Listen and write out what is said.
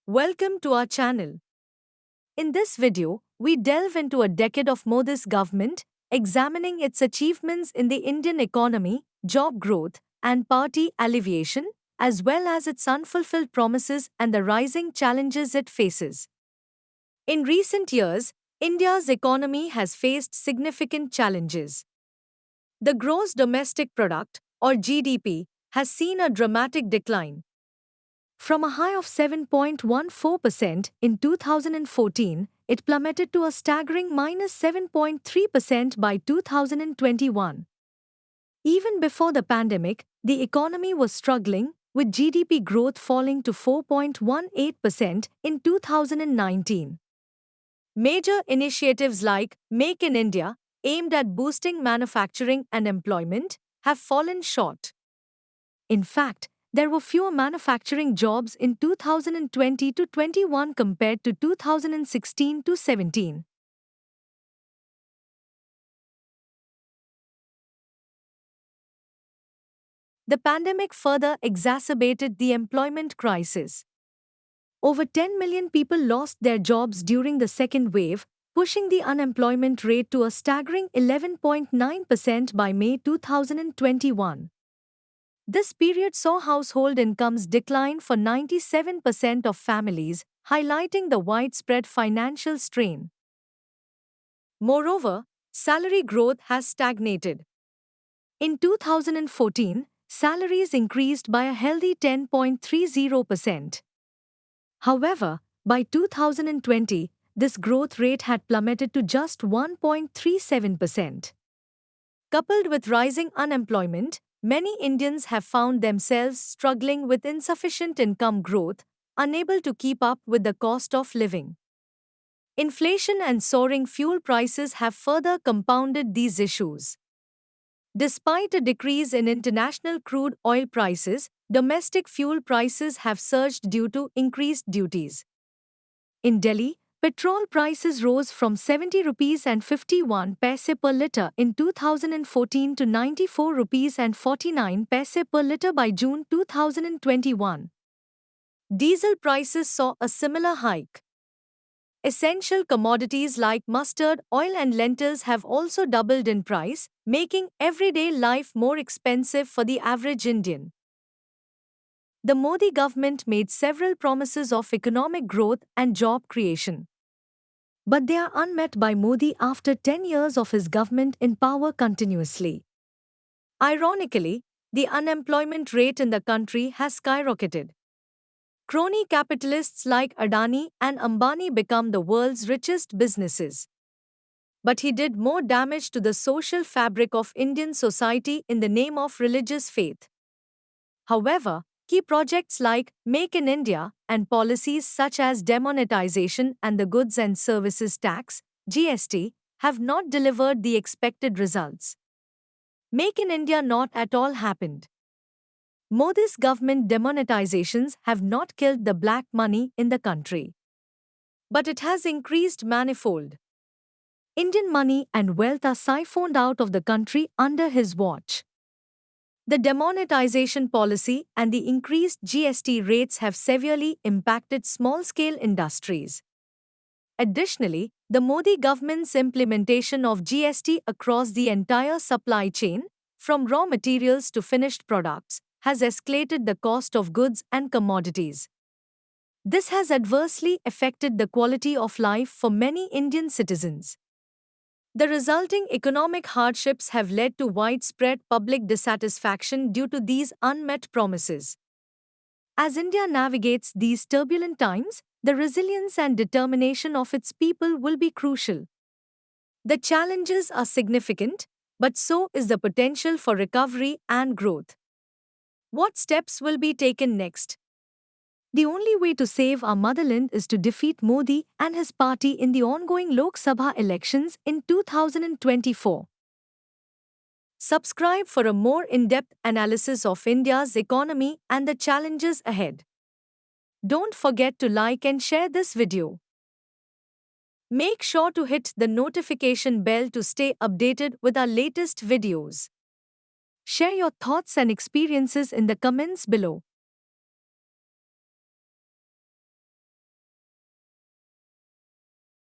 Welcome to our channel. In this video, we delve into a decade of Modi's government, examining its achievements in the Indian economy, job growth, and poverty alleviation, as well as its unfulfilled promises and the rising challenges it faces. In recent years, India's economy has faced significant challenges. The gross domestic product, or GDP, has seen a dramatic decline. From a high of 7.14% in 2014, it plummeted to a staggering minus 7.3% by 2021. Even before the pandemic, the economy was struggling, with GDP growth falling to 4.18% in 2019. Major initiatives like Make in India, aimed at boosting manufacturing and employment, have fallen short. In fact, there were fewer manufacturing jobs in 2020 to 21 compared to 2016 to 17. The pandemic further exacerbated the employment crisis. Over 10 million people lost their jobs during the second wave, pushing the unemployment rate to a staggering 11.9% by May 2021. This period saw household incomes decline for 97% of families, highlighting the widespread financial strain. Moreover, salary growth has stagnated. In 2014, salaries increased by a healthy 10.30%. However, by 2020, this growth rate had plummeted to just 1.37%. Coupled with rising unemployment, many Indians have found themselves struggling with insufficient income growth, unable to keep up with the cost of living. Inflation and soaring fuel prices have further compounded these issues. Despite a decrease in international crude oil prices, domestic fuel prices have surged due to increased duties. In Delhi, petrol prices rose from 70 rupees and 51 paise per litre in 2014 to 94 rupees and 49 paise per litre by June 2021. Diesel prices saw a similar hike. Essential commodities like mustard oil and lentils have also doubled in price, making everyday life more expensive for the average Indian. The Modi government made several promises of economic growth and job creation. But they are unmet by Modi after 10 years of his government in power continuously. Ironically, the unemployment rate in the country has skyrocketed. Crony capitalists like Adani and Ambani become the world's richest businesses. But he did more damage to the social fabric of Indian society in the name of religious faith. However, key projects like Make in India and policies such as demonetization and the Goods and Services Tax (GST) have not delivered the expected results. Make in India not at all happened. Modi's government demonetizations have not killed the black money in the country, but it has increased manifold. Indian money and wealth are siphoned out of the country under his watch. The demonetization policy and the increased GST rates have severely impacted small-scale industries. Additionally, the Modi government's implementation of GST across the entire supply chain, from raw materials to finished products, has escalated the cost of goods and commodities. This has adversely affected the quality of life for many Indian citizens. The resulting economic hardships have led to widespread public dissatisfaction due to these unmet promises. As India navigates these turbulent times, the resilience and determination of its people will be crucial. The challenges are significant, but so is the potential for recovery and growth. What steps will be taken next? The only way to save our motherland is to defeat Modi and his party in the ongoing Lok Sabha elections in 2024. Subscribe for a more in-depth analysis of India's economy and the challenges ahead. Don't forget to like and share this video. Make sure to hit the notification bell to stay updated with our latest videos. Share your thoughts and experiences in the comments below.